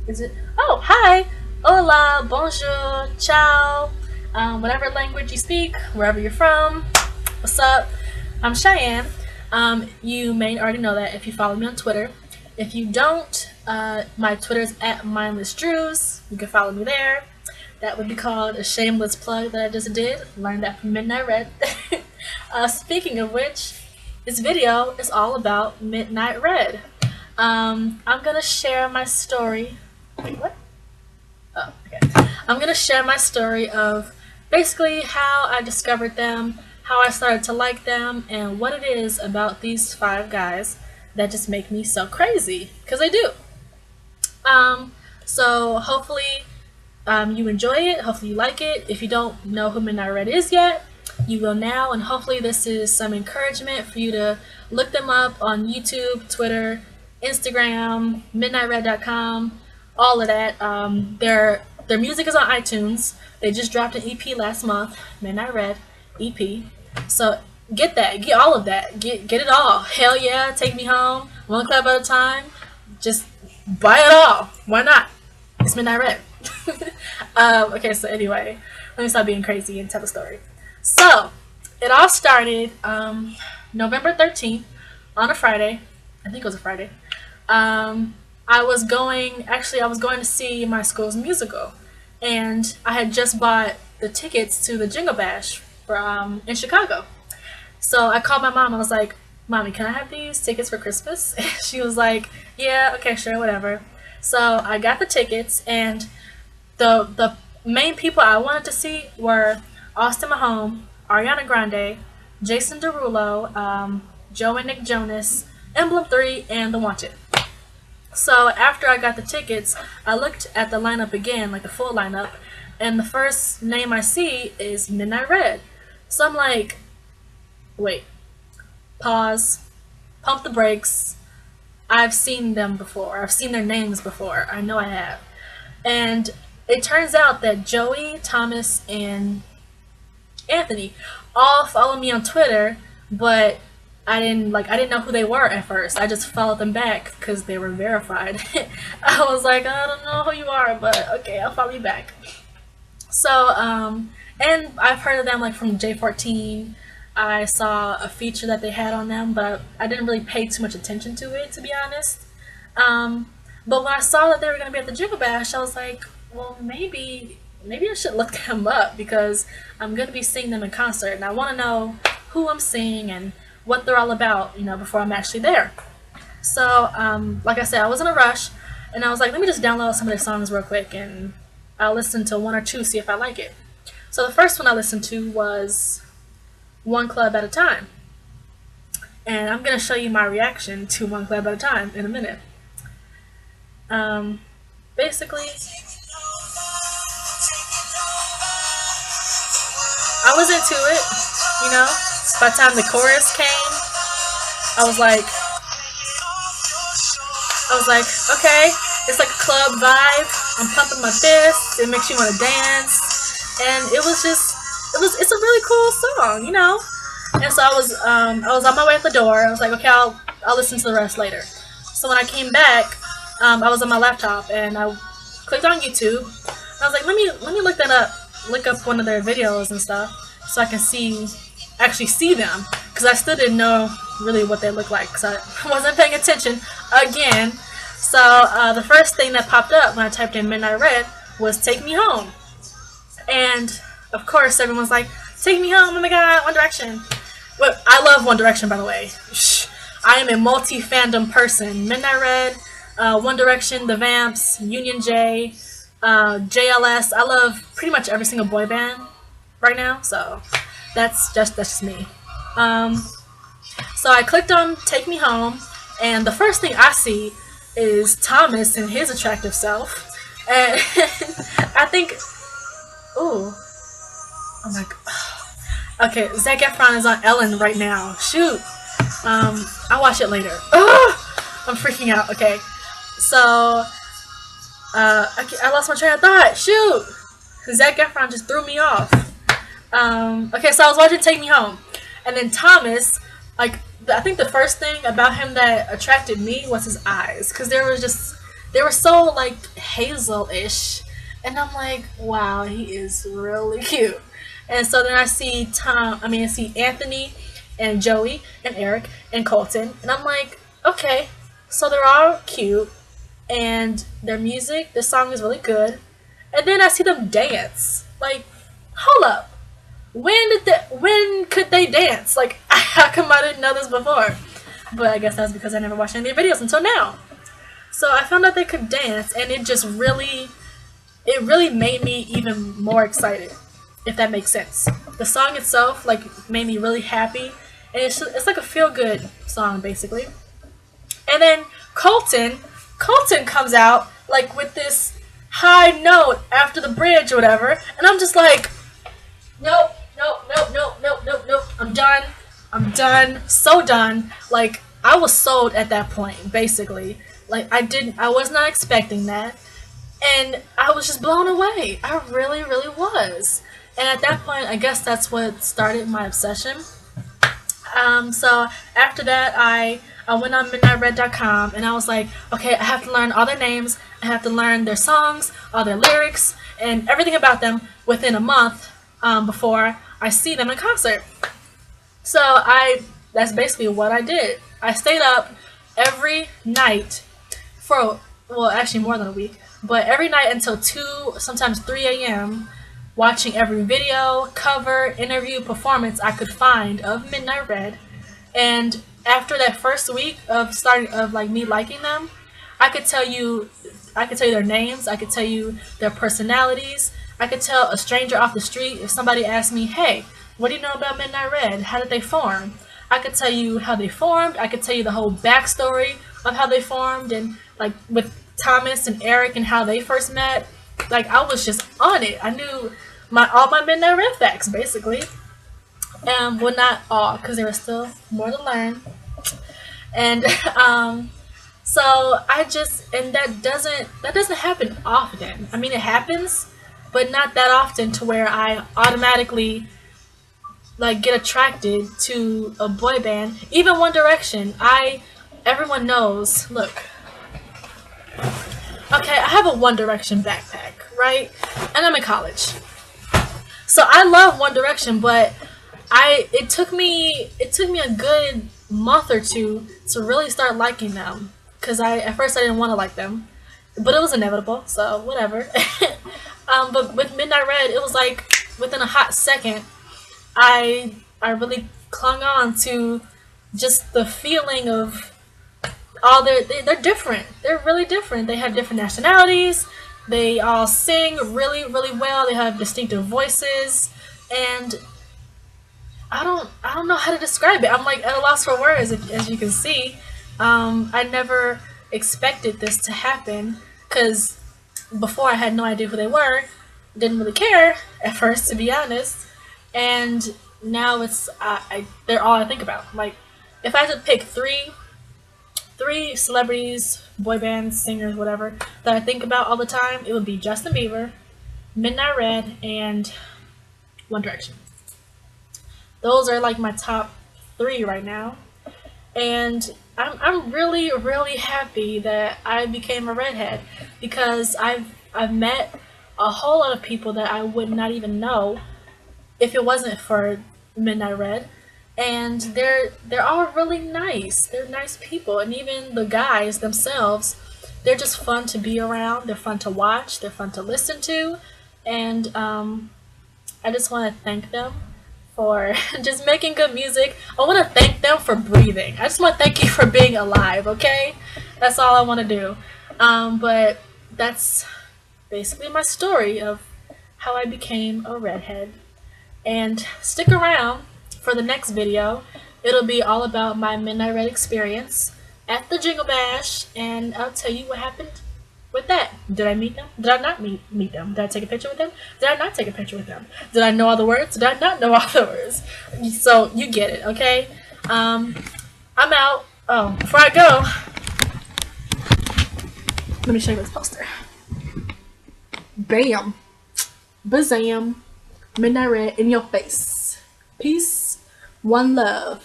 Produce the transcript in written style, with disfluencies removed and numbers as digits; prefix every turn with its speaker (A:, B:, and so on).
A: Is it? Oh, hi. Hola, bonjour, ciao. Whatever language you speak, wherever you're from. What's up? I'm Cheyenne. You may already know that if you follow me on Twitter. If you don't, my Twitter's at mindlessdrews. You can follow me there. That would be called a shameless plug that I just did. Learned that from Midnight Red. Speaking of which, this video is all about Midnight Red. I'm gonna share my story. Wait, what? Oh, okay. I'm gonna share my story of basically how I discovered them, how I started to like them, and what it is about these five guys that just make me so crazy. Because they do. Um, so hopefully you enjoy it. Hopefully you like it. If you don't know who Midnight Red is yet, you will now, and hopefully this is some encouragement for you to look them up on YouTube, Twitter, Instagram, midnightred.com, all of that. Their music is on iTunes. They just dropped an EP last month, Midnight Red EP. So get that, get all of that, get it all. Hell yeah, take me home, one club at a time. Just buy it all. Why not? It's Midnight Red. Okay, so anyway, let me stop being crazy and tell the story. So, it all started November 13th on a Friday. I think it was a Friday. I was going to see my school's musical, and I had just bought the tickets to the Jingle Bash for in Chicago. So I called my mom. I was like, "Mommy, can I have these tickets for Christmas?" And she was like, "Yeah, okay, sure, whatever." So I got the tickets, and the main people I wanted to see were Austin Mahone, Ariana Grande, Jason Derulo, Joe and Nick Jonas, Emblem 3, and The Wanted. So after I got the tickets, I looked at the lineup again, like the full lineup, and the first name I see is Midnight Red. So I'm like, wait, pause, pump the brakes. I've seen them before. I've seen their names before. I know I have. And it turns out that Joey, Thomas, and Anthony all follow me on Twitter, but I didn't know who they were at first. I just followed them back because they were verified. I was like, I don't know who you are, but okay, I'll follow you back. So and I've heard of them like from J14. I saw a feature that they had on them, but I didn't really pay too much attention to it, to be honest. Um, but when I saw that they were going to be at the Jiggle Bash, I was like, well, maybe I should look them up because I'm going to be seeing them in concert, and I want to know who I'm seeing and what they're all about, before I'm actually there. So, like I said, I was in a rush, and I was like, let me just download some of their songs real quick, and I'll listen to one or two, see if I like it. So the first one I listened to was One Club at a Time. And I'm going to show you my reaction to One Club at a Time in a minute. Basically, I was into it. By the time the chorus came, I was like, okay, it's like a club vibe. I'm pumping my fists. It makes you want to dance, and it's a really cool song. And so I was on my way out the door. I was like, okay, I'll listen to the rest later. So when I came back, I was on my laptop and I clicked on YouTube. And I was like, let me look that up, look up one of their videos and stuff, so I can actually see them, because I still didn't know really what they look like because I wasn't paying attention again. So the first thing that popped up when I typed in Midnight Red was "Take Me Home," and of course everyone's like, "Take Me Home! Oh my God, One Direction!" But I love One Direction, by the way. I am a multi-fandom person. Midnight Red, One Direction, The Vamps, Union J, JLS. I love pretty much every single boy band right now, so that's just me. So I clicked on Take Me Home, and the first thing I see is Thomas and his attractive self. And I think, ooh, oh my god. Okay, Zac Efron is on Ellen right now. Shoot. I'll watch it later. I'm freaking out. Okay. So, I lost my train of thought. Shoot. Zac Efron just threw me off. Okay, so I was watching Take Me Home. And then Thomas, I think the first thing about him that attracted me was his eyes. Because they were so like hazel-ish, and I'm like, wow, he is really cute. And so then I see Anthony and Joey and Eric and Colton, and I'm like, okay, so they're all cute, and their music, the song is really good. And then I see them dance. Like, hold up, when could they dance? Like, how come I didn't know this before? But I guess that's because I never watched any of their videos until now. So I found out they could dance, and it really made me even more excited, if that makes sense. The song itself like made me really happy, and it's like a feel good song basically. And then Colton comes out like with this high note after the bridge or whatever, and I'm just like, nope, nope, nope, nope, nope, nope, nope. I'm done, so done. Like, I was sold at that point, basically. Like, I was not expecting that. And I was just blown away. I really, really was. And at that point, I guess that's what started my obsession. So after that, I went on midnightred.com and I was like, okay, I have to learn all their names. I have to learn their songs, all their lyrics, and everything about them within a month before I see them in concert. So that's basically what I did. I stayed up every night for, well, actually more than a week, but every night until 2, sometimes 3 a.m., watching every video, cover, interview, performance I could find of Midnight Red. And after that first week of like me liking them, I could tell you their names, I could tell you their personalities. I could tell a stranger off the street if somebody asked me, hey, what do you know about Midnight Red? How did they form? I could tell you how they formed. I could tell you the whole backstory of how they formed, and like with Thomas and Eric and how they first met. Like, I was just on it. I knew all my Midnight Red facts basically. Well, not all, because there was still more to learn. And so that doesn't happen often. I mean, it happens, but not that often to where I automatically like get attracted to a boy band. Even One Direction, everyone knows. Look, okay, I have a One Direction backpack, right? And I'm in college, so I love One Direction, but it took me a good month or two to really start liking them, because at first I didn't want to like them, but it was inevitable, so whatever. But with Midnight Red, it was like within a hot second, I really clung on to just the feeling of all they're different. They're really different. They have different nationalities. They all sing really, really well. They have distinctive voices, and I don't know how to describe it. I'm like at a loss for words, as you can see. I never expected this to happen, because before I had no idea who they were, didn't really care at first, to be honest, and now they're all I think about. Like, if I had to pick three celebrities, boy bands, singers, whatever, that I think about all the time, it would be Justin Bieber, Midnight Red, and One Direction. Those are like my top 3 right now, and I'm really, really happy that I became a redhead, because I've met a whole lot of people that I would not even know if it wasn't for Midnight Red, and they're all really nice. They're nice people, and even the guys themselves, they're just fun to be around. They're fun to watch. They're fun to listen to, and I just want to thank them for just making good music. I want to thank them for breathing. I just want to thank you for being alive, okay? That's all I want to do. But that's basically my story of how I became a redhead. And stick around for the next video. It'll be all about my Midnight Red experience at the Jingle Bash, and I'll tell you what happened with that. Did I meet them? Did I not meet them? Did I take a picture with them? Did I not take a picture with them? Did I know all the words? Did I not know all the words? So you get it, okay? I'm out. Oh, before I go, let me show you this poster. Bam. Bazam. Midnight Red in your face. Peace. One love.